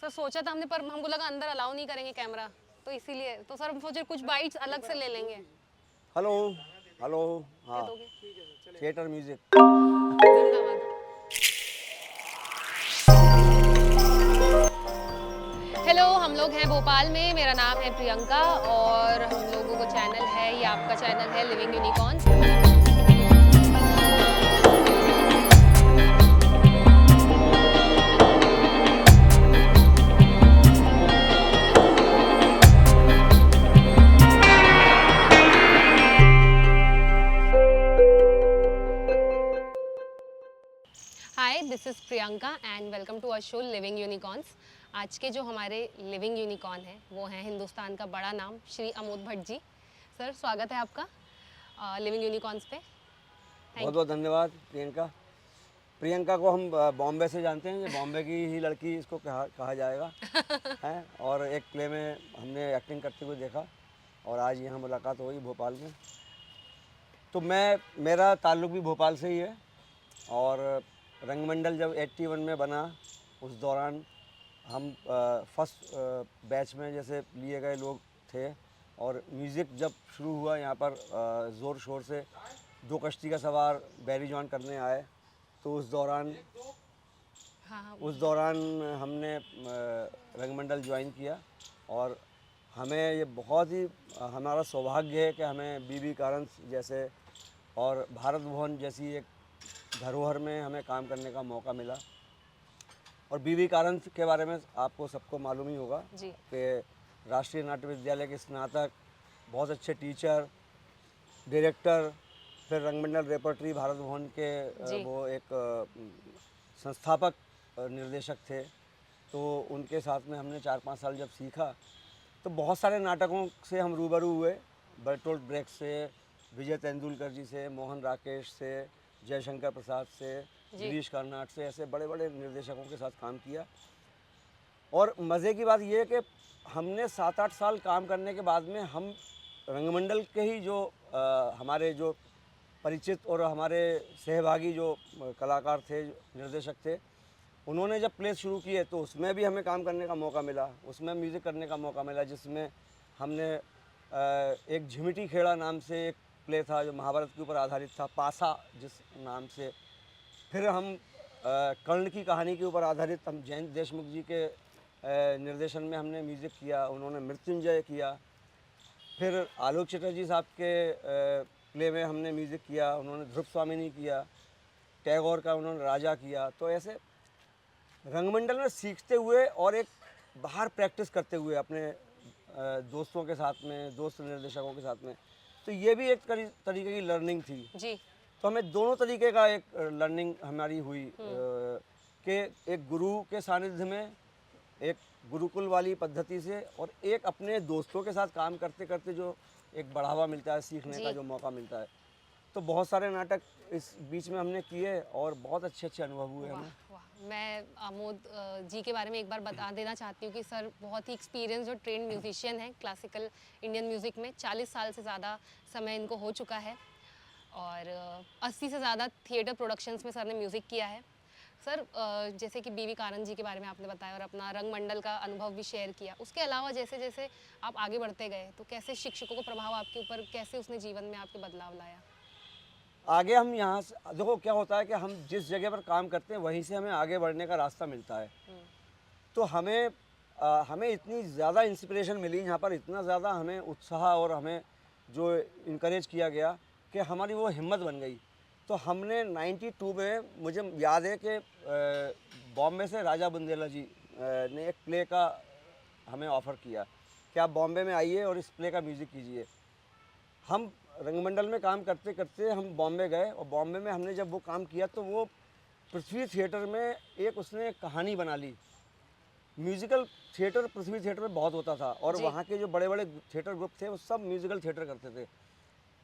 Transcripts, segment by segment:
Sir सोचा था हमने, पर हमको लगा अंदर अलाउ नहीं करेंगे कैमरा, तो इसीलिए तो सर हम सोचे कुछ बाइट्स अलग से ले लेंगे। Hello hello. दे हाँ, दोगे? Theatre music. जिंदाबाद। हेलो, हम लोग हैं भोपाल में, मेरा नाम है प्रियंका और हम लोगों का चैनल है, ये आपका चैनल है Living Unicorns. Hi, this is Priyanka and welcome to our show Living Unicorns. आज के जो हमारे लिविंग यूनिकॉर्न हैं वो हैं हिंदुस्तान का बड़ा नाम श्री अमोद भट्ट जी। सर स्वागत है आपका लिविंग यूनिकॉर्न्स पे। बहुत बहुत धन्यवाद प्रियंका। प्रियंका को हम बॉम्बे से जानते हैं, ये बॉम्बे की ही लड़की इसको कहा जाएगा हैं। और एक प्ले में हमने एक्टिंग करते हुए देखा और आज यहाँ मुलाकात हुई भोपाल में। तो मेरा ताल्लुक़ भी भोपाल से ही है और रंगमंडल जब 81 में बना उस दौरान हम फर्स्ट बैच में जैसे लिए गए लोग थे और म्यूज़िक जब शुरू हुआ यहाँ पर ज़ोर शोर से दो कश्ती का सवार बैरी जॉन करने आए, तो उस दौरान हमने रंगमंडल ज्वाइन किया और हमें ये बहुत ही हमारा सौभाग्य है कि हमें बीबी कारंस जैसे और भारत भवन जैसी एक धरोहर में हमें काम करने का मौका मिला। और बीबी कारंस के बारे में आपको सबको मालूम ही होगा कि राष्ट्रीय नाट्य विद्यालय के स्नातक, बहुत अच्छे टीचर, डायरेक्टर, फिर रंगमंडल रेपर्टरी भारत भवन के वो एक संस्थापक निर्देशक थे। तो उनके साथ में हमने 4-5 साल जब सीखा तो बहुत सारे नाटकों से हम रूबरू हुए, बर्टोल्ट ब्रेख्ट से, विजय तेंदुलकर जी से, मोहन राकेश से, जयशंकर प्रसाद से, गिरीश कर्नाड से, ऐसे बड़े बड़े निर्देशकों के साथ काम किया। और मज़े की बात यह है कि हमने 7-8 साल काम करने के बाद में हम रंगमंडल के ही जो हमारे जो परिचित और हमारे सहभागी जो कलाकार थे, निर्देशक थे, उन्होंने जब प्ले शुरू किए तो उसमें भी हमें काम करने का मौका मिला, उसमें म्यूज़िक करने का मौका मिला, जिसमें हमने एक झिमिटी खेड़ा नाम से एक प्ले था जो महाभारत के ऊपर आधारित था, पासा जिस नाम से। फिर हम कर्ण की कहानी के ऊपर आधारित हम जयंत देशमुख जी के निर्देशन में हमने म्यूज़िक किया, उन्होंने मृत्युंजय किया। फिर आलोक चटर्जी साहब के प्ले में हमने म्यूज़िक किया, उन्होंने ध्रुव स्वामिनी किया, टैगोर का उन्होंने राजा किया। तो ऐसे रंगमंडल में सीखते हुए और एक बाहर प्रैक्टिस करते हुए अपने दोस्तों के साथ में, दोस्त निर्देशकों के साथ में, तो ये भी एक तरीके की लर्निंग थी जी। तो हमें दोनों तरीके का एक लर्निंग हमारी हुई कि एक गुरु के सानिध्य में, एक गुरुकुल वाली पद्धति से, और एक अपने दोस्तों के साथ काम करते करते जो एक बढ़ावा मिलता है, सीखने का जो मौका मिलता है। तो बहुत सारे नाटक इस बीच में हमने किए और बहुत अच्छे अच्छे अनुभव हुए हमें। मैं अमोद जी के बारे में एक बार बता देना चाहती हूँ कि सर बहुत ही एक्सपीरियंस और ट्रेंड म्यूजिशियन हैं क्लासिकल इंडियन म्यूज़िक में। 40 साल से ज़्यादा समय इनको हो चुका है और 80 से ज़्यादा थिएटर प्रोडक्शंस में सर ने म्यूज़िक किया है। सर जैसे कि बीबी कारंत जी के बारे में आपने बताया और अपना रंगमंडल का अनुभव भी शेयर किया, उसके अलावा जैसे जैसे आप आगे बढ़ते गए तो कैसे शिक्षकों का प्रभाव आपके ऊपर, कैसे उसने जीवन में आपके बदलाव लाया? आगे हम यहाँ से देखो क्या होता है कि हम जिस जगह पर काम करते हैं वहीं से हमें आगे बढ़ने का रास्ता मिलता है। तो हमें इतनी ज़्यादा इंस्पिरेशन मिली यहाँ पर, इतना ज़्यादा हमें उत्साह और हमें जो इनकरेज किया गया कि हमारी वो हिम्मत बन गई। तो हमने 92 में, मुझे याद है कि बॉम्बे से राजा बुंदेला जी ने एक प्ले का हमें ऑफ़र किया कि आप बॉम्बे में आइए और इस प्ले का म्यूज़िक कीजिए। हम रंगमंडल में काम करते करते हम बॉम्बे गए और बॉम्बे में हमने जब वो काम किया तो वो पृथ्वी थिएटर में एक उसने कहानी बना ली। म्यूज़िकल थिएटर पृथ्वी थिएटर में बहुत होता था और वहाँ के जो बड़े बड़े थिएटर ग्रुप थे वो सब म्यूज़िकल थिएटर करते थे।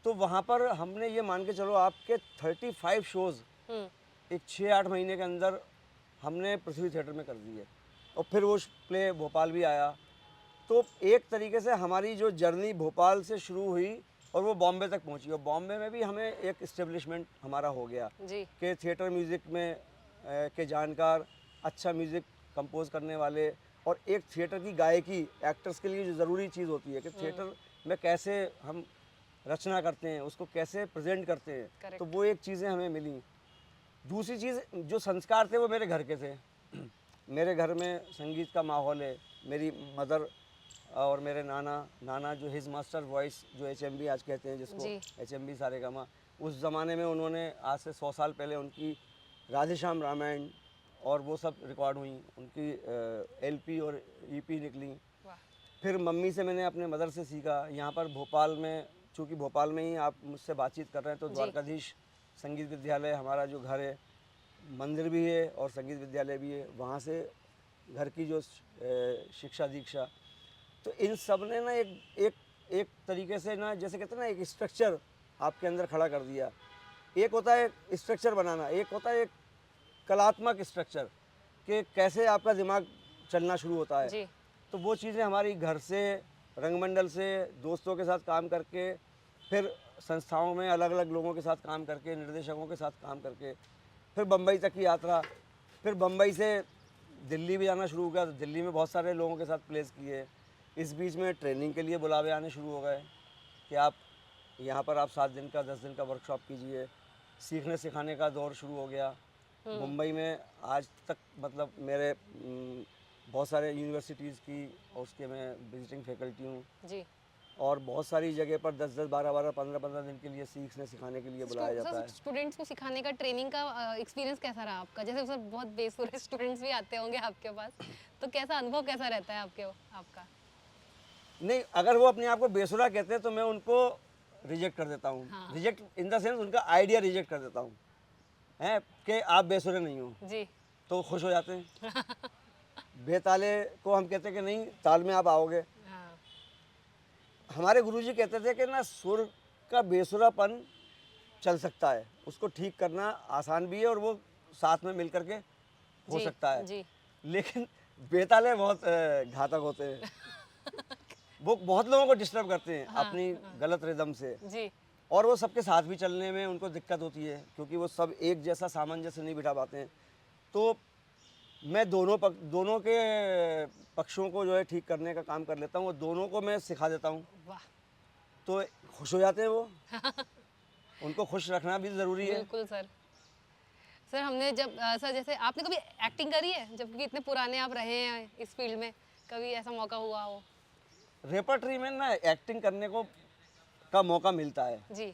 तो वहाँ पर हमने ये मान के चलो आपके 35 शोज़ एक 6-8 महीने के अंदर हमने पृथ्वी थिएटर में कर दिए और फिर वो प्ले भोपाल भी आया। तो एक तरीके से हमारी जो जर्नी भोपाल से शुरू हुई और वो बॉम्बे तक पहुंची और बॉम्बे में भी हमें एक इस्टेब्लिशमेंट हमारा हो गया कि थिएटर म्यूज़िक में के जानकार, अच्छा म्यूज़िक कंपोज करने वाले, और एक थिएटर की गायकी एक्टर्स के लिए जो ज़रूरी चीज़ होती है कि थिएटर में कैसे हम रचना करते हैं, उसको कैसे प्रेजेंट करते हैं, Correct. तो वो एक चीज़ें हमें मिली। दूसरी चीज़, जो संस्कार थे वो मेरे घर के थे। मेरे घर में संगीत का माहौल है। मेरी मदर और मेरे नाना जो हिज मास्टर वॉइस, जो HMV आज कहते हैं जिसको, जी। HMV सारेगामा, उस ज़माने में उन्होंने आज से 100 साल पहले उनकी राधेश्याम रामायण और वो सब रिकॉर्ड हुई, उनकी LP और EP निकली। वाह। फिर मम्मी से मैंने अपने मदर से सीखा। यहाँ पर भोपाल में, चूँकि भोपाल में ही आप मुझसे बातचीत कर रहे हैं, तो जी। द्वारकाधीश संगीत विद्यालय हमारा जो घर है, मंदिर भी है और संगीत विद्यालय भी है, वहाँ से घर की जो शिक्षा दीक्षा, तो इन सब ने ना एक एक एक तरीके से ना, जैसे कहते हैं ना, एक स्ट्रक्चर आपके अंदर खड़ा कर दिया। एक होता है स्ट्रक्चर बनाना, एक होता है एक कलात्मक स्ट्रक्चर, कि कैसे आपका दिमाग चलना शुरू होता है। जी। तो वो चीज़ें हमारी घर से, रंगमंडल से, दोस्तों के साथ काम करके, फिर संस्थाओं में अलग अलग लोगों के साथ काम करके, निर्देशकों के साथ काम करके, फिर बम्बई तक की यात्रा, फिर बम्बई से दिल्ली भी जाना शुरू हो गया, तो दिल्ली में बहुत सारे लोगों के साथ प्लेस किए। इस बीच में ट्रेनिंग के लिए बुलावे आने शुरू हो गए कि आप यहाँ पर आप 7 दिन का 10 दिन का वर्कशॉप कीजिए। सीखने सिखाने का दौर शुरू हो गया। मुंबई में आज तक मतलब मेरे बहुत सारे यूनिवर्सिटीज़ की, और उसके मैं विजिटिंग फैकल्टी हूँ, जी। और बहुत सारी जगह पर 10-10, 12-12, 15-15 दिन के लिए सीखने सिखाने के लिए बुलाया जाता है। स्टूडेंट्स को सिखाने का, ट्रेनिंग का एक्सपीरियंस कैसा रहा आपका? जैसे सर बहुत बेसुरे स्टूडेंट्स भी आते होंगे आपके पास, तो कैसा अनुभव कैसा रहता है आपका? नहीं, अगर वो अपने आप को बेसुरा कहते हैं तो मैं उनको रिजेक्ट कर देता हूँ। हाँ। रिजेक्ट इन द सेंस उनका आइडिया रिजेक्ट कर देता हूँ, हैं कि आप बेसुरे नहीं हो, जी। तो खुश हो जाते हैं। बेताले को हम कहते हैं कि नहीं, ताल में आप आओगे। हाँ। हमारे गुरुजी कहते थे कि ना, सुर का बेसुरापन चल सकता है, उसको ठीक करना आसान भी है, और वो साथ में मिल करके हो जी, सकता है। जी। लेकिन बेताले बहुत घातक होते हैं। वो बहुत लोगों को डिस्टर्ब करते हैं हाँ, अपनी गलत रिदम से, जी। और वो सबके साथ भी चलने में उनको दिक्कत होती है, क्योंकि वो सब एक जैसा सामंजस्य नहीं बिठा पाते हैं। तो मैं दोनों के पक्षों को जो है ठीक करने का काम कर लेता हूँ, और दोनों को मैं सिखा देता हूँ, वाह। तो खुश हो जाते हैं वो। उनको खुश रखना भी ज़रूरी है। बिल्कुल सर। सर हमने जब सर जैसे आपने कभी एक्टिंग करी है, जबकि इतने पुराने आप रहे हैं इस फील्ड में, कभी ऐसा मौका हुआ हो? रेपर्टरी में ना एक्टिंग करने को का मौका मिलता है। जी।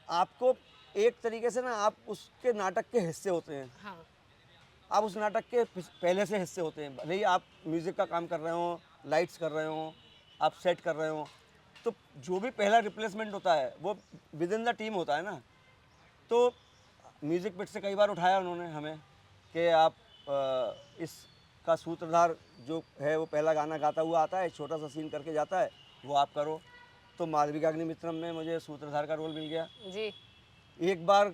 आपको एक तरीके से ना, आप उसके नाटक के हिस्से होते हैं, हाँ। आप उस नाटक के पहले से हिस्से होते हैं। भले ही आप म्यूज़िक का काम कर रहे हो, लाइट्स कर रहे हो, आप सेट कर रहे हो, तो जो भी पहला रिप्लेसमेंट होता है वो विद इन द टीम होता है ना। तो म्यूज़िक पिट से कई बार उठाया उन्होंने हमें कि आप इसका सूत्रधार जो है, वो पहला गाना गाता हुआ आता है, छोटा सा सीन करके जाता है, वो आप करो। तो मालविकाग्निमित्रम में मुझे सूत्रधार का रोल मिल गया। जी। एक बार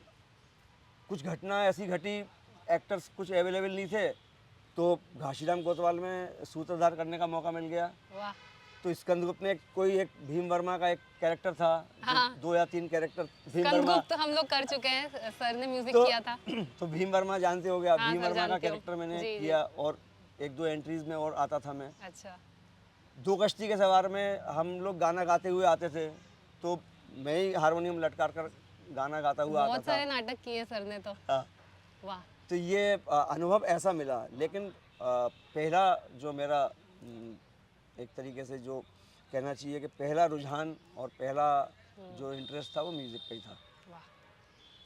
कुछ घटना ऐसी घटी, एक्टर्स कुछ अवेलेबल नहीं थे, तो घाशीराम कोतवाल में सूत्रधार करने का मौका मिल गया। वाह। तो स्कंदगुप्त में एक भीम वर्मा का एक कैरेक्टर था, हाँ। 2 या 3 कैरेक्टर भीम वर्मा। स्कंदगुप्त हम लोग कर चुके हैं, सर ने म्यूजिक तो किया था। तो भीम वर्मा जानते हो गया, हाँ भीम सर, वर्मा का जानती हूँ। कैरेक्टर मैंने जी, जी। किया, और 1-2 एंट्रीज में और आता था मैं। अच्छा। 2 कश्ती के सवार में हम लोग गाना गाते हुए आते थे, तो मैं ही हारमोनियम लटका कर गाना गाता हुआ आता बहुत था। सारे नाटक किए सर ने तो। हाँ। वाह। तो ये अनुभव ऐसा मिला। लेकिन पहला जो मेरा एक तरीके से जो कहना चाहिए कि पहला रुझान और पहला जो इंटरेस्ट था, वो म्यूज़िक का ही था। वाह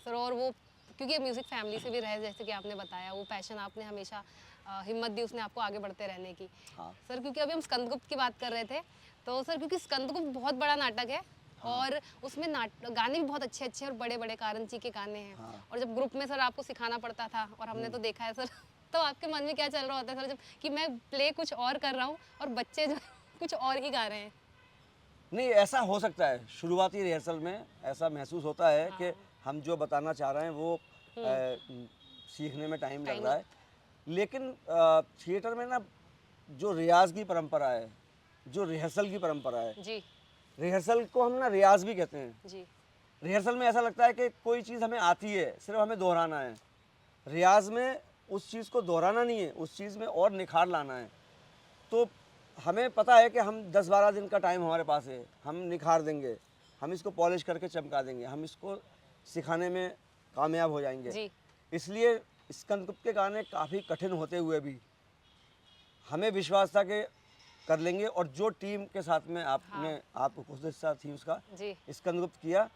सर। और वो क्योंकि म्यूज़िक फैमिली से भी रहे, जैसे कि आपने बताया, वो पैशन आपने हमेशा हिम्मत दी उसने आपको आगे बढ़ते रहने की। हाँ। सर क्योंकि अभी हम स्कंदगुप्त की बात कर रहे थे, तो सर क्योंकि स्कंदगुप्त बहुत बड़ा नाटक है, और उसमें गाने भी बहुत अच्छे अच्छे और बड़े बड़े कारण जी के गाने हैं। हाँ। और जब ग्रुप में सर आपको सिखाना पड़ता था, और हमने तो देखा है सर, तो आपके मन में क्या चल रहा होता है सर, जब कि मैं प्ले कुछ और कर रहा हूँ और बच्चे जो कुछ और ही गा रहे हैं? नहीं, ऐसा हो सकता है, शुरुआती रिहर्सल में ऐसा महसूस होता है कि हम जो बताना चाह रहे हैं वो सीखने में टाइम लग रहा है। लेकिन थिएटर में ना, जो रियाज की परंपरा है, जो रिहर्सल की परंपरा है, जी। रिहर्सल को हम ना रियाज भी कहते हैं। जी। रिहर्सल में ऐसा लगता है कि कोई चीज़ हमें आती है, सिर्फ हमें दोहराना है। रियाज में उस चीज़ को दोहराना नहीं है, उस चीज़ में और निखार लाना है। तो हमें पता है कि हम 10-12 दिन का टाइम हमारे पास है, हम निखार देंगे, हम इसको पॉलिश करके चमका देंगे, हम इसको सिखाने में कामयाब हो जाएंगे। जी। इसलिए स्कंदगुप्त के गाने काफ़ी कठिन होते हुए भी हमें विश्वास था कि कर लेंगे, और जो टीम के साथ में आपने आप खुद हिस्सा थी उसका, जी। स्कंदगुप्त किया,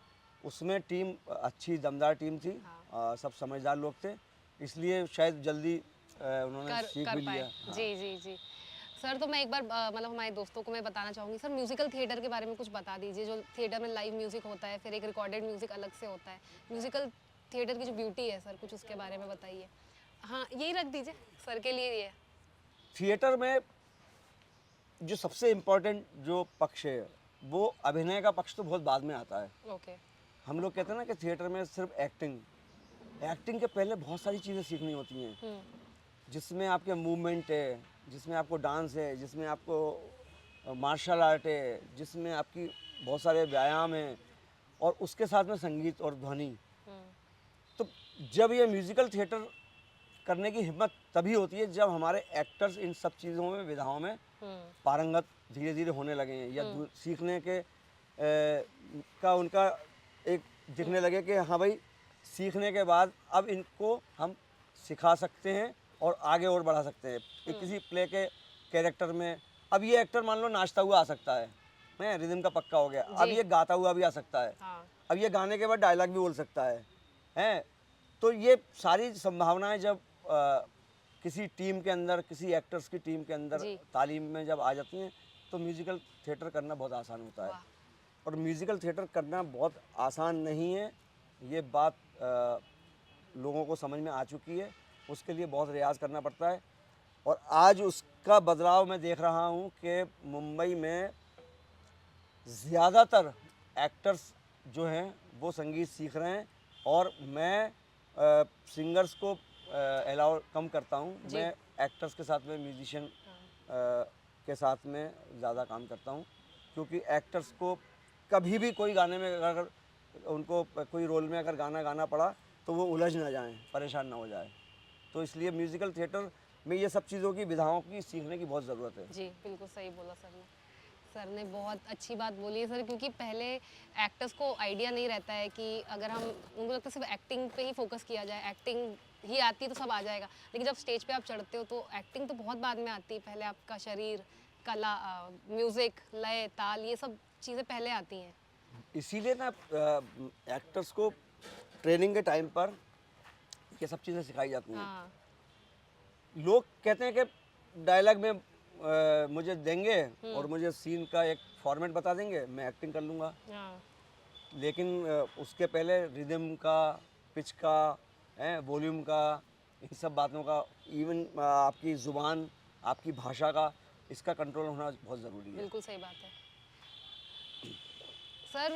उसमें टीम अच्छी दमदार टीम थी। हाँ। सब समझदार लोग थे, इसलिए शायद जल्दी उन्होंने कर सीख कर भी पाए। लिया। हाँ। जी, जी, जी। सर तो मैं एक बार मतलब हमारे दोस्तों को मैं बताना चाहूँगी सर, म्यूज़िकल थिएटर के बारे में कुछ बता दीजिए। जो थिएटर में लाइव म्यूज़िक होता है, फिर एक रिकॉर्डेड म्यूज़िक अलग से होता है। म्यूज़िकल थिएटर की जो ब्यूटी है सर, कुछ उसके बारे में बताइए। हाँ, यही रख दीजिए, सर के लिए ही है। थिएटर में जो सबसे इम्पोर्टेंट जो पक्ष है, वो अभिनय का पक्ष तो बहुत बाद में आता है। ओके। हम लोग कहते हैं ना कि थिएटर में सिर्फ एक्टिंग, एक्टिंग के पहले बहुत सारी चीज़ें सीखनी होती हैं, हुँ, जिसमें आपके मूवमेंट है, जिसमें आपको डांस है, जिसमें आपको मार्शल आर्ट है, जिसमें आपकी बहुत सारे व्यायाम हैं, और उसके साथ में संगीत और ध्वनि। हुँ, तो जब ये म्यूज़िकल थिएटर करने की हिम्मत तभी होती है जब हमारे एक्टर्स इन सब चीज़ों में, विधाओं में हुँ, पारंगत धीरे धीरे होने लगे हैं, या हुँ। सीखने के का उनका एक दिखने लगे कि हाँ भाई, सीखने के बाद अब इनको हम सिखा सकते हैं और आगे और बढ़ा सकते हैं। किसी प्ले के कैरेक्टर में अब ये एक्टर मान लो नाचता हुआ आ सकता है, रिदम का पक्का हो गया। अब जी। ये गाता हुआ भी आ सकता है, हाँ, अब ये गाने के बाद डायलॉग भी बोल सकता है। तो ये सारी संभावनाएं जब किसी टीम के अंदर, किसी एक्टर्स की टीम के अंदर जी। तालीम में जब आ जाती हैं, तो म्यूज़िकल थिएटर करना बहुत आसान होता है। वाह! और म्यूज़िकल थिएटर करना बहुत आसान नहीं है, ये बात लोगों को समझ में आ चुकी है। उसके लिए बहुत रियाज़ करना पड़ता है, और आज उसका बदलाव मैं देख रहा हूँ कि मुंबई में ज़्यादातर एक्टर्स जो हैं वो संगीत सीख रहे हैं, और मैं सिंगर्स को अलाउ कम करता हूँ। जी। मैं एक्टर्स के साथ में, म्यूजिशियन के साथ में ज़्यादा काम करता हूँ, क्योंकि एक्टर्स को कभी भी कोई गाने में अगर उनको कोई रोल में अगर गाना गाना पड़ा तो वो उलझ ना जाएं, परेशान ना हो जाए। तो इसलिए म्यूज़िकल थिएटर में ये सब चीज़ों की, विधाओं की सीखने की बहुत ज़रूरत है। जी, बिल्कुल सही बोला सर ने। सर ने बहुत अच्छी बात बोली है सर, क्योंकि पहले एक्टर्स को आइडिया नहीं रहता है कि अगर हम, उनको लगता है सिर्फ एक्टिंग पे ही फोकस किया जाए, एक्टिंग ही आती है तो सब आ जाएगा। लेकिन जब स्टेज पे आप चढ़ते हो तो एक्टिंग तो बहुत बाद में आती है। पहले आपका शरीर, कला, म्यूज़िक, लय, ताल, ये सब चीज़ें पहले आती हैं। इसीलिए ना एक्टर्स को ट्रेनिंग के टाइम पर ये सब चीज़ें सिखाई जाती हैं। हाँ, लोग कहते हैं कि डायलॉग में मुझे देंगे और मुझे सीन का एक फॉर्मेट बता देंगे, मैं एक्टिंग कर लूँगा। हाँ, लेकिन उसके पहले रिदम का, पिच का, वॉल्यूम का, इन सब बातों का, इवन आपकी ज़ुबान, आपकी भाषा का, इसका कंट्रोल होना बहुत ज़रूरी है। बिल्कुल सही बात है। सर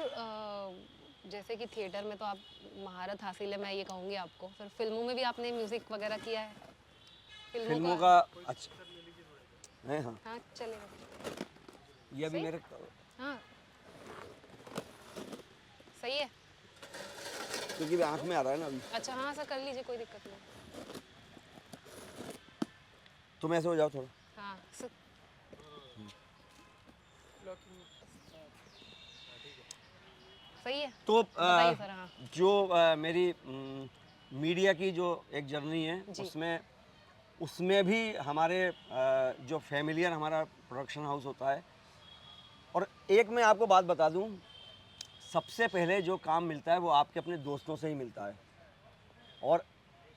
जैसे कि थिएटर में तो आप महारत हासिल है, मैं ये कहूँगी आपको। सर फिल्मों में भी आपने म्यूज़िक वगैरह किया है? फिल्मों का अच्छा है। हाँ, हाँ, चलेगा। ये अभी सही? मेरे हाँ, सही है। क्योंकि भी आँख में आ रहा है ना अभी। अच्छा, हाँ सर, कर लीजिए, कोई दिक्कत नहीं। तुम ऐसे हो जाओ थोड़ा। हाँ, सर। सही है। तो बताइए सर। हाँ, जो मेरी मीडिया की जो एक जर्नी है, जी। उसमें भी हमारे जो फैमिलियर हमारा प्रोडक्शन हाउस होता है। और एक मैं आपको बात बता दूं, सबसे पहले जो काम मिलता है वो आपके अपने दोस्तों से ही मिलता है, और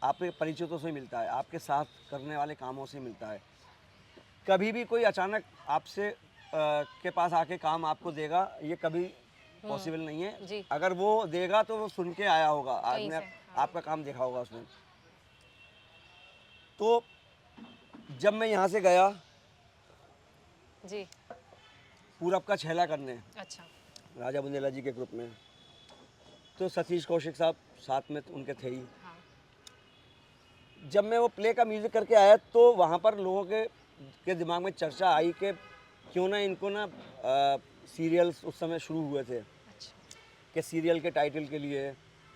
आपके परिचितों से ही मिलता है, आपके साथ करने वाले कामों से मिलता है। कभी भी कोई अचानक आपसे के पास आके काम आपको देगा, ये कभी पॉसिबल नहीं है। जी। अगर वो देगा तो वो सुन के आया होगा, कहीं आपने से, हाँ। आपका काम देखा होगा उसने। तो जब मैं यहाँ से गया जी। पूरब का छैला करने, अच्छा। राजा बुंदेला जी के ग्रुप में, तो सतीश कौशिक साहब साथ में उनके थे ही। हाँ, जब मैं वो प्ले का म्यूज़िक करके आया तो वहाँ पर लोगों के दिमाग में चर्चा आई कि क्यों ना इनको ना सीरियल्स उस समय शुरू हुए थे, अच्छा। कि सीरियल के टाइटल के लिए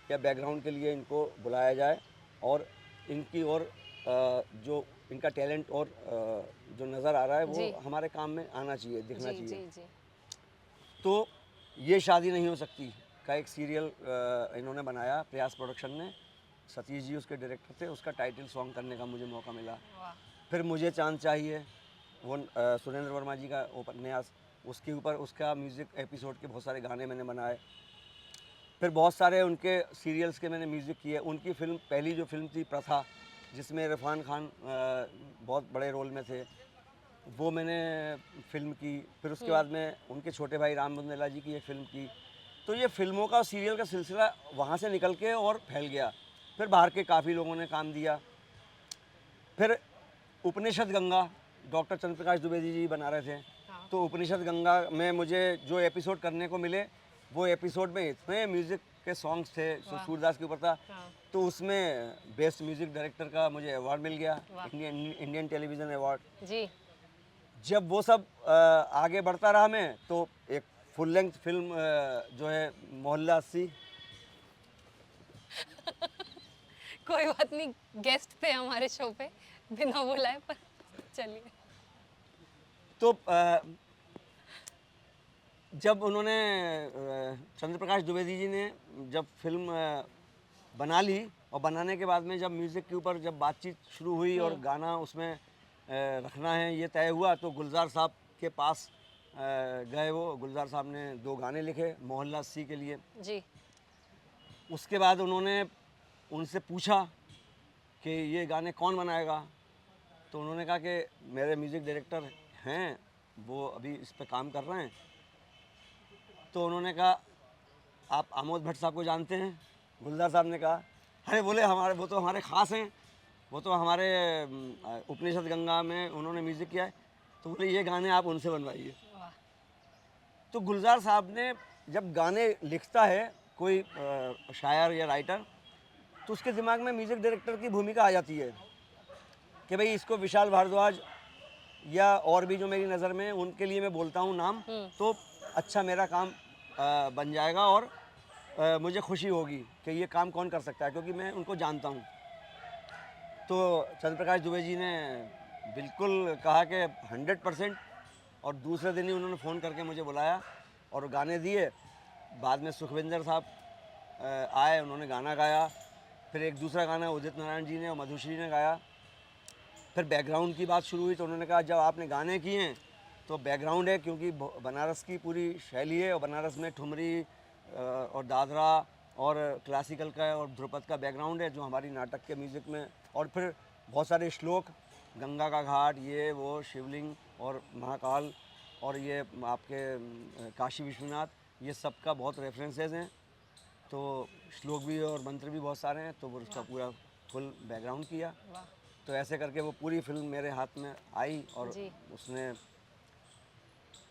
या बैकग्राउंड के लिए इनको बुलाया जाए और इनकी और जो इनका टैलेंट और जो नज़र आ रहा है वो जी। हमारे काम में आना चाहिए, दिखना जी, चाहिए। जी, जी। तो ये शादी नहीं हो सकती का एक सीरियल इन्होंने बनाया, प्रयास प्रोडक्शन ने। सतीश जी उसके डायरेक्टर थे, उसका टाइटल सॉन्ग करने का मुझे मौका मिला। वाह! फिर मुझे चांद चाहिए, वो सुरेंद्र वर्मा जी का उपन्यास, उसके ऊपर उसका म्यूज़िक एपिसोड के बहुत सारे गाने मैंने बनाए। फिर बहुत सारे उनके सीरियल्स के मैंने म्यूज़िक किए। उनकी फ़िल्म, पहली जो फ़िल्म थी प्रथा, जिसमें इरफान खान बहुत बड़े रोल में थे, वो मैंने फ़िल्म की। फिर उसके बाद में उनके छोटे भाई राम बुंदेला जी की एक फ़िल्म की। तो ये फ़िल्मों का, सीरियल का सिलसिला वहाँ से निकल के और फैल गया। फिर बाहर के काफ़ी लोगों ने काम दिया। फिर उपनिषद गंगा, डॉक्टर चंद्रप्रकाश द्विवेदी जी बना रहे थे। हाँ। तो उपनिषद गंगा में मुझे जो एपिसोड करने को मिले, वो एपिसोड में इतने म्यूज़िक के सॉन्ग्स थे, वाह! सूरदास के ऊपर था। हाँ। तो उसमें बेस्ट म्यूज़िक डायरेक्टर का मुझे अवार्ड मिल गया, वाह! Indian television award. जी। जब वो सब आगे बढ़ता रहा मैं, तो एक फुल लेंथ फिल्म जो है मोहल्ला 80, कोई बात नहीं, गेस्ट थे हमारे शो पे, बिना बुलाए, पर चलिए। तो जब उन्होंने चंद्रप्रकाश द्विवेदी जी ने जब फिल्म बना ली, और बनाने के बाद में जब म्यूज़िक के ऊपर जब बातचीत शुरू हुई और गाना उसमें रखना है ये तय हुआ, तो गुलजार साहब के पास गए। वो गुलजार साहब ने 2 गाने लिखे मोहल्ला 80 के लिए। जी। उसके बाद उन्होंने उनसे पूछा कि ये गाने कौन बनाएगा। तो उन्होंने कहा कि मेरे म्यूज़िक डायरेक्टर हैं, वो अभी इस पे काम कर रहे हैं। तो उन्होंने कहा, आप आमोद भट्ट साहब को जानते हैं? गुलजार साहब ने कहा, अरे बोले हमारे, वो तो हमारे ख़ास हैं, वो तो हमारे उपनिषद गंगा में उन्होंने म्यूज़िक किया है। तो बोले ये गाने आप उनसे बनवाइए। वाह! तो गुलजार साहब ने जब गाने लिखता है कोई शायर या राइटर, तो उसके दिमाग में म्यूज़िक डायरेक्टर की भूमिका आ जाती है कि भाई इसको विशाल भारद्वाज या और भी जो मेरी नज़र में उनके लिए मैं बोलता हूँ नाम, तो अच्छा मेरा काम बन जाएगा और मुझे खुशी होगी कि ये काम कौन कर सकता है, क्योंकि मैं उनको जानता हूँ। तो चंद्रप्रकाश दुबे जी ने बिल्कुल कहा कि 100%, और दूसरे दिन ही उन्होंने फ़ोन करके मुझे बुलाया और गाने दिए। बाद में सुखविंदर साहब आए, उन्होंने गाना गाया। फिर एक दूसरा गाना उदित नारायण जी ने और मधुश्री ने गाया। फिर बैकग्राउंड की बात शुरू हुई, तो उन्होंने कहा जब आपने गाने किए हैं तो बैकग्राउंड है, क्योंकि बनारस की पूरी शैली है और बनारस में ठुमरी और दादरा और क्लासिकल का और ध्रुपद का बैकग्राउंड है जो हमारी नाटक के म्यूज़िक में। और फिर बहुत सारे श्लोक, गंगा का घाट, ये वो, शिवलिंग और महाकाल और ये आपके काशी विश्वनाथ, ये सब का बहुत रेफरेंसेस हैं। तो श्लोक भी और मंत्र भी बहुत सारे हैं, तो वो उसका पूरा फुल बैकग्राउंड किया। वाह! तो ऐसे करके वो पूरी फिल्म मेरे हाथ में आई और जी। उसने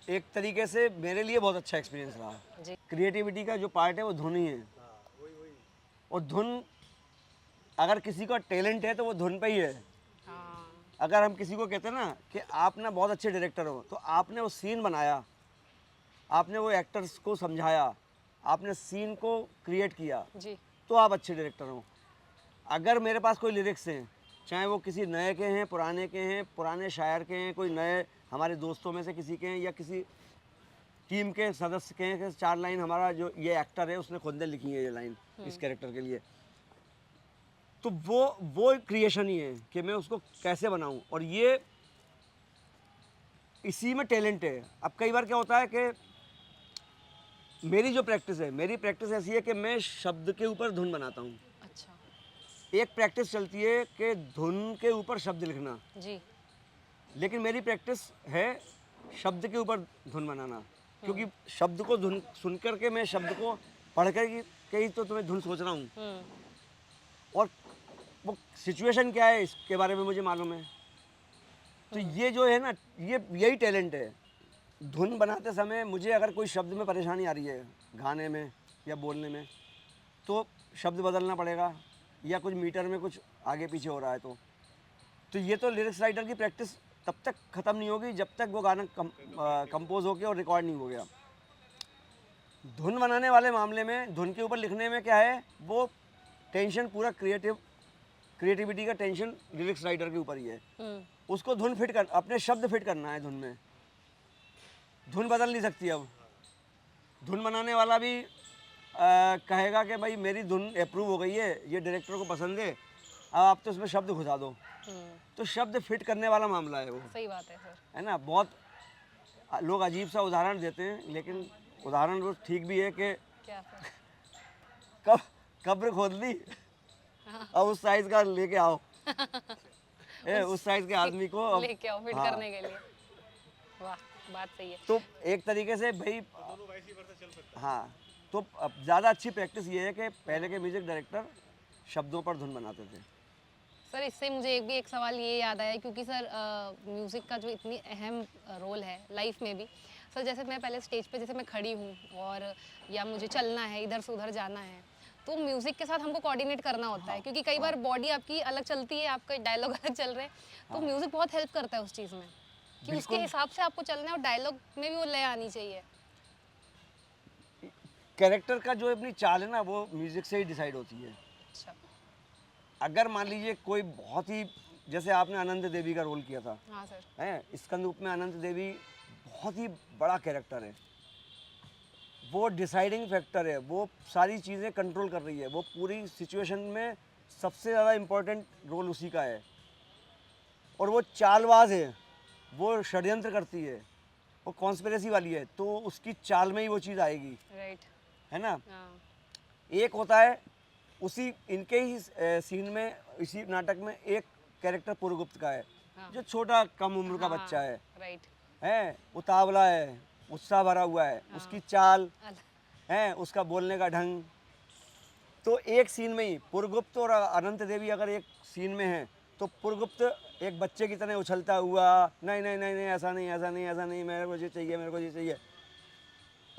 एक तरीके से मेरे लिए बहुत अच्छा एक्सपीरियंस रहा। जी। क्रिएटिविटी का जो पार्ट है वो धुन ही है। और धुन, अगर किसी का टैलेंट है तो वो धुन पे ही है। हाँ। अगर हम किसी को कहते हैं ना कि आप ना बहुत अच्छे डायरेक्टर हो, तो आपने वो सीन बनाया, आपने वो एक्टर्स को समझाया, आपने सीन को क्रिएट किया, जी। तो आप अच्छे डायरेक्टर हो। अगर मेरे पास कोई लिरिक्स हैं, चाहे वो किसी नए के हैं, पुराने के हैं, पुराने शायर के हैं, कोई नए हमारे दोस्तों में से किसी के हैं, या किसी टीम के सदस्य के हैं, कि 4 लाइन हमारा जो ये एक्टर है उसने खुद ने लिखी है ये लाइन इस कैरेक्टर के लिए, तो वो क्रिएशन ही है कि मैं उसको कैसे बनाऊं। और ये इसी में टैलेंट है। अब कई बार क्या होता है कि मेरी जो प्रैक्टिस है, मेरी प्रैक्टिस ऐसी है कि मैं शब्द के ऊपर धुन बनाता हूँ। अच्छा। एक प्रैक्टिस चलती है कि धुन के ऊपर शब्द लिखना, जी। लेकिन मेरी प्रैक्टिस है शब्द के ऊपर धुन बनाना, क्योंकि शब्द को धुन सुन कर के मैं शब्द को पढ़ कर के ही तो तुम्हें धुन सोच रहा हूँ, और वो सिचुएशन क्या है इसके बारे में मुझे मालूम है। तो ये जो है ना, ये यही टैलेंट है। धुन बनाते समय मुझे अगर कोई शब्द में परेशानी आ रही है गाने में या बोलने में, तो शब्द बदलना पड़ेगा, या कुछ मीटर में कुछ आगे पीछे हो रहा है तो ये तो लिरिक्स राइटर की प्रैक्टिस तब तक ख़त्म नहीं होगी जब तक वो गाना कंपोज होके और रिकॉर्ड नहीं हो गया। धुन बनाने वाले मामले में, धुन के ऊपर लिखने में क्या है, वो टेंशन पूरा क्रिएटिव क्रिएटिविटी का टेंशन लिरिक्स राइटर के ऊपर ही है। हम्म, उसको धुन फिट कर, अपने शब्द फिट करना है धुन में। धुन बदल नहीं सकती। अब धुन बनाने वाला भी कहेगा कि भाई मेरी धुन अप्रूव हो गई है, ये डायरेक्टर को पसंद है, अब आप तो उसमें शब्द घुसा दो। तो शब्द फिट करने वाला मामला है वो, सही बात है सर। है ना। बहुत लोग अजीब सा उदाहरण देते हैं, लेकिन उदाहरण वो ठीक भी है कि क्या सर? कब कब्र खोद ली, अब उस साइज का लेके आओ। उस साइज के आदमी को अब लेके आओ फिट हाँ। करने के लिए। वाह, बात सही है। तो एक तरीके से भाई हाँ, तो अब ज़्यादा अच्छी प्रैक्टिस ये है कि पहले के म्यूजिक डायरेक्टर शब्दों पर धुन बनाते थे। सर इससे मुझे एक सवाल ये याद आया, क्योंकि सर म्यूज़िक का जो इतनी अहम रोल है लाइफ में भी। सर जैसे मैं पहले स्टेज पे जैसे मैं खड़ी हूँ और या मुझे चलना है, इधर से उधर जाना है, तो म्यूज़िक के साथ हमको कोऑर्डिनेट करना होता है, क्योंकि कई बार बॉडी आपकी अलग चलती है, आपका डायलॉग अलग चल रहे हैं, तो म्यूज़िक बहुत हेल्प करता है उस चीज़ में कि उसके हिसाब से आपको चलना है और डायलॉग में भी वो लय आनी चाहिए। कैरेक्टर का जो अपनी चाल है ना, वो म्यूजिक से ही डिसाइड होती है। अच्छा। अगर मान लीजिए कोई बहुत ही, जैसे आपने अनंत देवी का रोल किया था, हाँ सर। है स्कंदरूप में, अनंत देवी बहुत ही बड़ा कैरेक्टर है, वो डिसाइडिंग फैक्टर है, वो सारी चीज़ें कंट्रोल कर रही है, वो पूरी सिचुएशन में सबसे ज़्यादा इम्पोर्टेंट रोल उसी का है। और वो चालबाज है, वो षड्यंत्र करती है, वो कॉन्स्पिरेसी वाली है, तो उसकी चाल में ही वो चीज़ आएगी, राइट। है ना। हाँ। एक होता है उसी इनके ही सीन में, इसी नाटक में एक कैरेक्टर पुरगुप्त का है, हाँ। जो छोटा कम उम्र का हाँ, बच्चा है, राइट। उतावला है, उत्साह भरा हुआ है, उसकी चाल है, उसका बोलने का ढंग। तो एक सीन में ही पुरगुप्त और अनंत देवी अगर एक सीन में है, तो पुरगुप्त एक बच्चे की तरह उछलता हुआ, नहीं नहीं नहीं नहीं, ऐसा नहीं ऐसा नहीं ऐसा नहीं, मेरे को ये चाहिए, मेरे को ये चाहिए।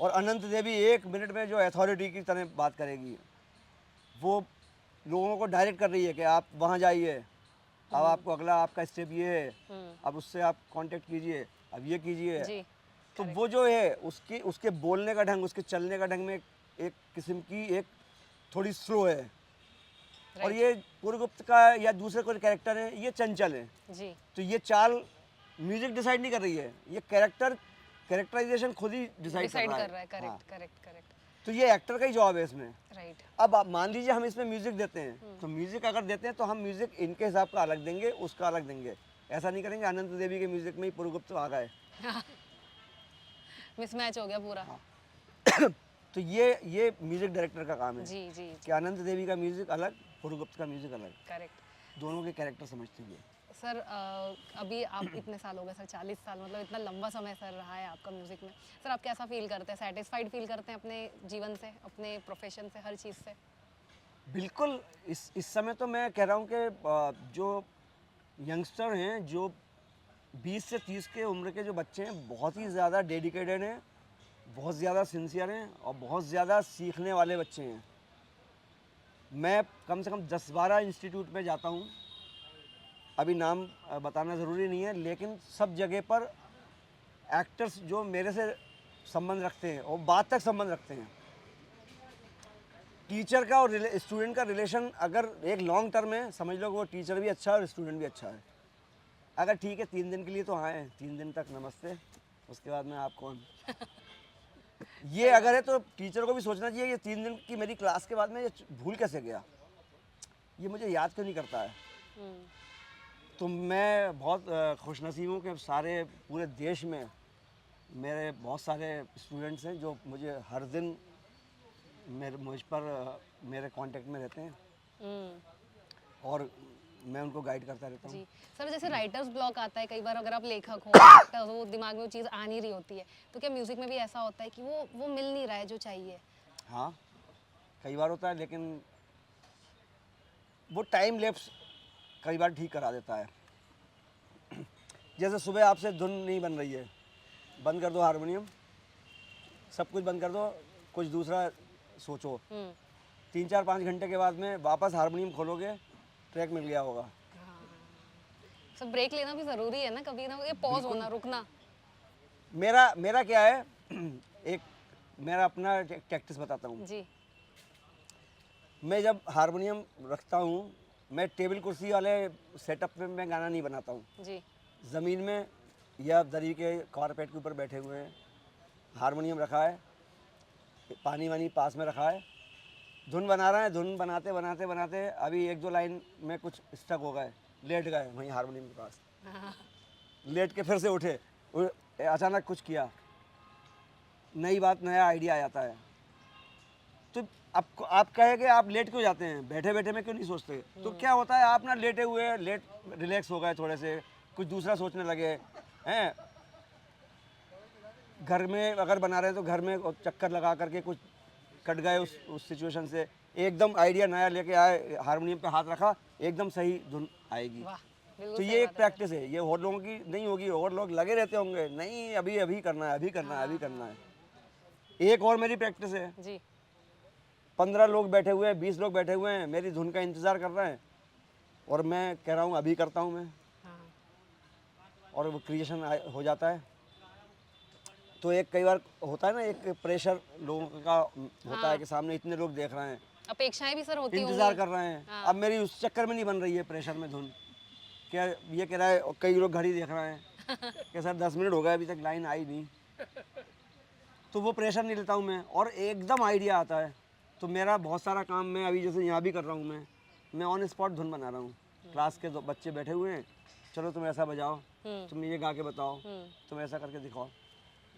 और अनंत देवी 1 मिनट में जो अथॉरिटी की तरह बात करेगी, वो लोगों को डायरेक्ट कर रही है कि आप वहाँ जाइए, अब आपको अगला आपका स्टेप ये है, अब उससे आप कांटेक्ट कीजिए, अब ये कीजिए। जी। तो वो जो है उसके बोलने का ढंग, उसके चलने का ढंग में एक किस्म की एक थोड़ी स्लो है। और ये पुरगुप्त का या दूसरे कोई कैरेक्टर है, ये चंचल है जी। तो ये चाल म्यूजिक डिसाइड नहीं कर रही है, ये कैरेक्टराइजेशन खुद ही डिसाइड कर रहा है। Correct correct correct. तो ये एक्टर का ही जॉब है इसमें। राइट। अब आप मान लीजिए हम इसमें म्यूजिक देते हैं, तो म्यूजिक अगर देते हैं तो हम म्यूजिक इनके हिसाब का अलग देंगे, उसका अलग देंगे। ऐसा नहीं करेंगे अनंत देवी के म्यूजिक में ही पुरगुप्त आ गए, मिसमैच हो गया पूरा। तो ये म्यूजिक डायरेक्टर का काम है जी जी। कि अनंत देवी का म्यूजिक अलग, पुरगुप्त का म्यूजिक अलग, करेक्ट। दोनों के कैरेक्टर समझते हुए। सर अभी आप इतने साल हो गए सर, 40 साल, मतलब इतना लंबा समय सर रहा है आपका म्यूज़िक में। सर आप कैसा फील करते हैं, सेटिस्फाइड फील करते हैं अपने जीवन से, अपने प्रोफेशन से, हर चीज़ से? बिल्कुल। इस समय तो मैं कह रहा हूँ कि जो यंगस्टर हैं, जो 20 से 30 के उम्र के जो बच्चे हैं, बहुत ही ज़्यादा डेडिकेटेड हैं, बहुत ज़्यादा सिंसियर हैं और बहुत ज़्यादा सीखने वाले बच्चे हैं। मैं कम से कम 10-12 इंस्टीट्यूट में जाता हूँ, अभी नाम बताना ज़रूरी नहीं है, लेकिन सब जगह पर एक्टर्स जो मेरे से संबंध रखते हैं और बाद तक संबंध रखते हैं, टीचर का और स्टूडेंट का रिलेशन अगर एक लॉन्ग टर्म है, समझ लो कि वो टीचर भी अच्छा है और स्टूडेंट भी अच्छा है। अगर ठीक है 3 दिन के लिए तो आए, 3 दिन तक नमस्ते, उसके बाद में आप कौन। ये अगर है तो टीचर को भी सोचना चाहिए, ये 3 दिन की मेरी क्लास के बाद में ये भूल कैसे गया, ये मुझे याद क्यों नहीं करता है। तो मैं बहुत खुशनसीब हूँ कि सारे पूरे देश में मेरे बहुत सारे स्टूडेंट्स हैं जो मुझे हर दिन मुझ पर मेरे कांटेक्ट में रहते हैं और मैं उनको गाइड करता रहता हूँ। जी सर, जैसे राइटर्स ब्लॉक आता है कई बार, अगर आप लेखक हो तो वो दिमाग में वो चीज़ आ नहीं रही होती है, तो क्या म्यूज़िक में भी ऐसा होता है कि वो मिल नहीं रहा है जो चाहिए? हाँ, कई बार होता है, लेकिन वो टाइम लैप्स कई बार ठीक करा देता है। जैसे सुबह आपसे धुन नहीं बन रही है, बंद कर दो हारमोनियम, सब कुछ बंद कर दो, कुछ दूसरा सोचो। 3-4-5 घंटे के बाद में वापस हारमोनियम खोलोगे, ट्रैक मिल गया होगा। सर ब्रेक लेना भी ज़रूरी है ना, कभी ना ये पॉज होना, रुकना। मेरा क्या है, एक मेरा अपना टैक्टिस बताता हूँ। जी। मैं जब हारमोनियम रखता हूँ मैं टेबल कुर्सी वाले सेटअप में मैं गाना नहीं बनाता हूँ। जी। ज़मीन में या दरी के कारपेट के ऊपर बैठे हुए हैं, हारमोनियम रखा है, पानी वानी पास में रखा है, धुन बना रहे हैं। धुन बनाते बनाते बनाते अभी 1-2 लाइन में कुछ स्टक हो गए, लेट गए वहीं हारमोनियम के पास। लेट के फिर से उठे, अचानक कुछ किया, नई बात, नया आइडिया आ जाता है। तो आप कहेंगे आप लेट क्यों जाते हैं, बैठे बैठे में क्यों नहीं सोचते? तो क्या होता है, आप ना लेटे हुए लेट रिलैक्स हो गए, थोड़े से कुछ दूसरा सोचने लगे हैं। घर में अगर बना रहे हैं तो घर में चक्कर लगा करके कुछ कट गए उस सिचुएशन से, एकदम आइडिया नया लेके आए, हारमोनियम पे हाथ रखा, एकदम सही धुन आएगी। वाह, बिल्कुल तो सही ये एक बात है प्रैक्टिस है, ये और लोगों की नहीं होगी। और लोग लगे रहते होंगे, नहीं अभी अभी करना है, अभी करना है, अभी करना है। एक और मेरी प्रैक्टिस है, सर। जी। 15 लोग बैठे हुए हैं, 20 लोग बैठे हुए हैं, मेरी धुन का इंतज़ार कर रहे हैं, और मैं कह रहा हूँ अभी करता हूँ मैं, हाँ। और वो क्रिएशन हो जाता है। तो एक कई बार होता है ना, एक प्रेशर लोगों का होता है कि सामने इतने लोग देख रहे हैं, अपेक्षाएं भी सर होती इंतज़ार होंगी। कर रहे हैं। हाँ। अब मेरी उस चक्कर में नहीं बन रही है प्रेशर में धुन, क्या ये कह रहा है, और कई लोग घड़ी देख रहे हैं कि सर 10 मिनट हो गए अभी तक लाइन आई नहीं, तो वो प्रेशर नहीं लेता हूँ मैं, और एकदम आइडिया आता है। तो मेरा बहुत सारा काम मैं अभी जैसे यहाँ भी कर रहा हूँ, मैं ऑन स्पॉट धुन बना रहा हूँ। क्लास के दो बच्चे बैठे हुए हैं, चलो तुम ऐसा बजाओ, तुम ये गा के बताओ, तुम ऐसा करके दिखाओ,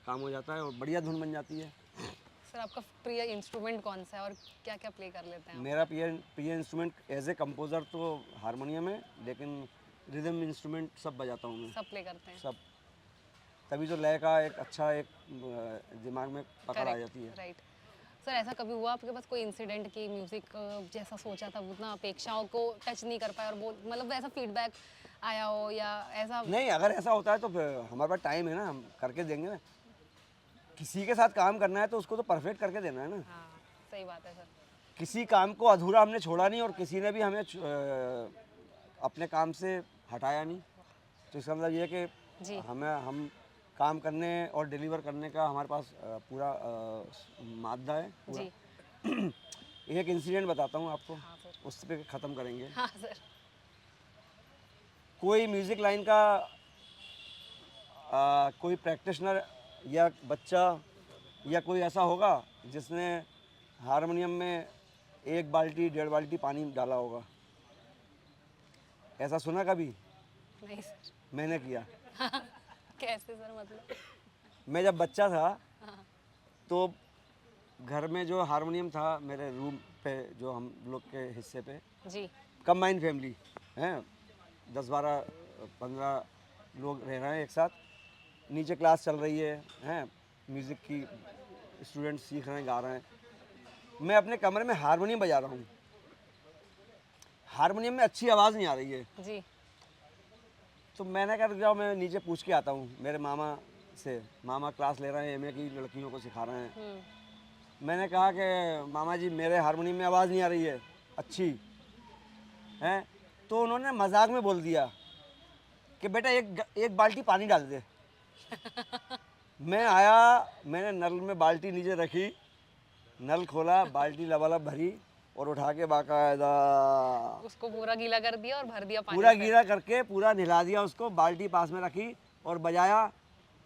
काम हो जाता है और बढ़िया धुन बन जाती है। सर आपका प्रिय इंस्ट्रूमेंट कौन सा है और क्या क्या प्ले कर लेते हैं आप? मेरा प्रिय इंस्ट्रूमेंट एज ए कंपोज़र तो हारमोनियम है, लेकिन रिदम इंस्ट्रूमेंट सब बजाता हूँ मैं, सब प्ले करते हैं। सब। तभी तो लय का एक अच्छा एक दिमाग में पकड़ आ जाती है। राइट। सर ऐसा कभी हुआ आपके पास कोई इंसिडेंट की म्यूजिक जैसा सोचा था उतना अपेक्षाओं को टच नहीं कर पाया और वो मतलब ऐसा फीडबैक आया हो या ऐसा? नहीं, अगर ऐसा होता है तो फिर हमारे पास टाइम है ना, हम करके देंगे ना। किसी के साथ काम करना है तो उसको तो परफेक्ट करके देना है ना। हाँ, सही बात है सर। किसी काम को अधूरा हमने छोड़ा नहीं, और किसी ने भी हमें अपने काम से हटाया नहीं। तो इसका मतलब ये है जी। कि हम काम करने और डिलीवर करने का हमारे पास पूरा मादा है पूरा। जी। एक इंसिडेंट बताता हूँ आपको, हाँ सर। उस पे ख़त्म करेंगे। हाँ सर। कोई म्यूज़िक लाइन का कोई प्रैक्टिशनर या बच्चा या कोई ऐसा होगा जिसने हारमोनियम में 1 बाल्टी 1.5 बाल्टी पानी डाला होगा, ऐसा सुना कभी? नहीं सर। मैंने किया। कैसे सर मतलब? मैं जब बच्चा था तो घर में जो हारमोनियम था मेरे रूम पे, जो हम लोग के हिस्से पे, जी। कंबाइन फैमिली हैं, 10-12-15 लोग रह रहे हैं एक साथ, नीचे क्लास चल रही है, हैं म्यूज़िक की, स्टूडेंट सीख रहे हैं, गा रहे हैं, मैं अपने कमरे में हारमोनियम बजा रहा हूँ। हारमोनियम में अच्छी आवाज़ नहीं आ रही है, जी। तो मैंने कहा रुक जाओ, मैं नीचे पूछ के आता हूँ मेरे मामा से। मामा क्लास ले रहे हैं, एमए की लड़कियों को सिखा रहे हैं। मैंने कहा कि मामा जी मेरे हारमोनियम में आवाज़ नहीं आ रही है अच्छी हैं। तो उन्होंने मजाक में बोल दिया कि बेटा एक बाल्टी पानी डाल दे। मैं आया, मैंने नल में बाल्टी नीचे रखी, नल खोला, बाल्टी लबालब भरी और उठा के बाकायदा उसको पूरा गीला कर दिया और भर दिया पानी पूरा से। गीला करके पूरा नहला दिया उसको, बाल्टी पास में रखी और बजाया,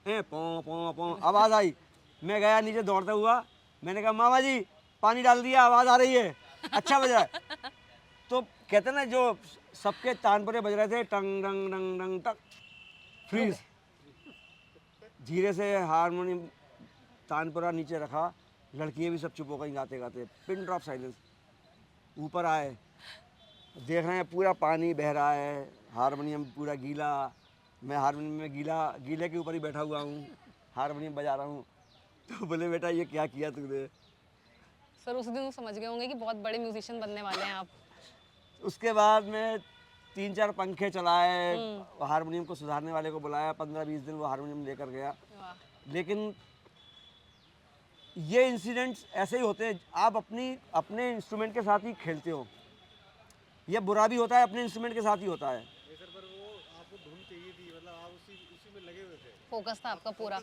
पों पों पों आवाज़ आई। मैं गया नीचे दौड़ता हुआ, मैंने कहा मामा जी पानी डाल दिया, आवाज़ आ रही है, अच्छा बजा। तो कहते ना जो सबके तानपुरे बज रहे थे, टंग डंग डंग डंग टक, फ्रीज। धीरे से हारमोनियम तानपुरा नीचे रखा, लड़कियाँ भी सब चुप हो गई गाते गाते, पिन ड्रॉप साइलेंस। ऊपर आए, देख रहे हैं पूरा पानी बह रहा है, हारमोनियम पूरा गीला, मैं हारमोनियम में गीले के ऊपर ही बैठा हुआ हूँ, हारमोनियम बजा रहा हूँ। तो बोले बेटा ये क्या किया तूने? सर उस दिन वो समझ गए होंगे कि बहुत बड़े म्यूजिशियन बनने वाले हैं आप। उसके बाद मैं 3-4 पंखे चलाए, हारमोनियम को सुधारने वाले को बुलाया, 15-20 दिन वो हारमोनियम लेकर गया। वाह। लेकिन ये इंसिडेंट्स ऐसे ही होते हैं, आप अपने इंस्ट्रूमेंट के साथ ही खेलते हो। ये बुरा भी होता है, अपने इंस्ट्रूमेंट के साथ ही होता है। फोकस था आपका पूरा।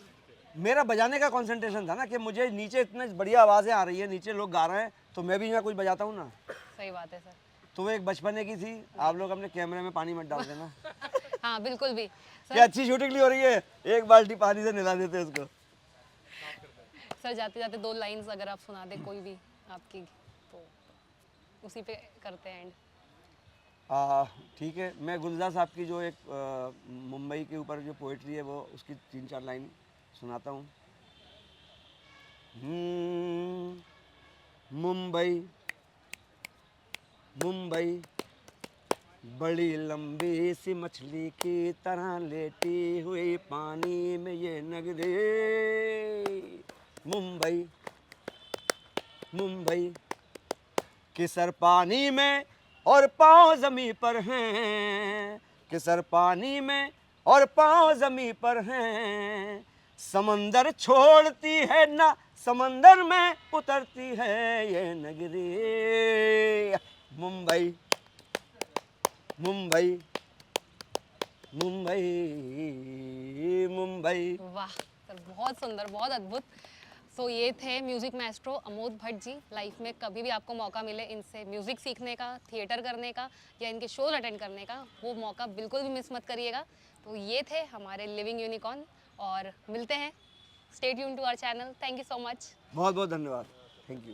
मेरा बजाने का कंसंट्रेशन था ना, कि मुझे नीचे इतनी बढ़िया आवाज़ें आ रही है, नीचे लोग गा रहे हैं, तो मैं भी यहाँ कुछ बजाता हूँ ना। सही बात है सर। तो वो एक बचपने की थी। आप लोग अपने कैमरे में पानी मत डाल देना। हाँ बिल्कुल भी क्या सर। अच्छी शूटिंग नहीं हो रही है, एक बाल्टी पानी से नहला देते हैं उसको। सर जाते जाते 2 लाइंस अगर आप सुना दे कोई भी आपकी, तो उसी पे करते हैं एंड। ठीक है, मैं गुलजार साहब की जो एक मुंबई के ऊपर जो पोइट्री है वो उसकी 3-4 लाइन सुनाता हूँ। मुंबई मुंबई बड़ी लंबी सी मछली की तरह लेटी हुई पानी में ये नगरी। मुंबई मुंबई कि सर पानी में और पाँव ज़मीं पर हैं, कि सर पानी में और पाँव ज़मीं पर हैं। समंदर छोड़ती है ना समंदर में उतरती है ये नगरी। मुंबई मुंबई मुंबई मुंबई। वाह सर, बहुत सुंदर, बहुत अद्भुत। सो ये थे music Maestro Amod Bhatt ji. Life में कभी भी आपको मौका मिले इनसे म्यूज़िक सीखने का, थिएटर करने का या इनके शोज अटेंड करने का, वो मौका बिल्कुल भी मिस मत करिएगा। तो ये थे हमारे लिविंग यूनिकॉर्न, और मिलते हैं। Stay tune to our channel. Thank you so much. बहुत बहुत धन्यवाद। Thank you.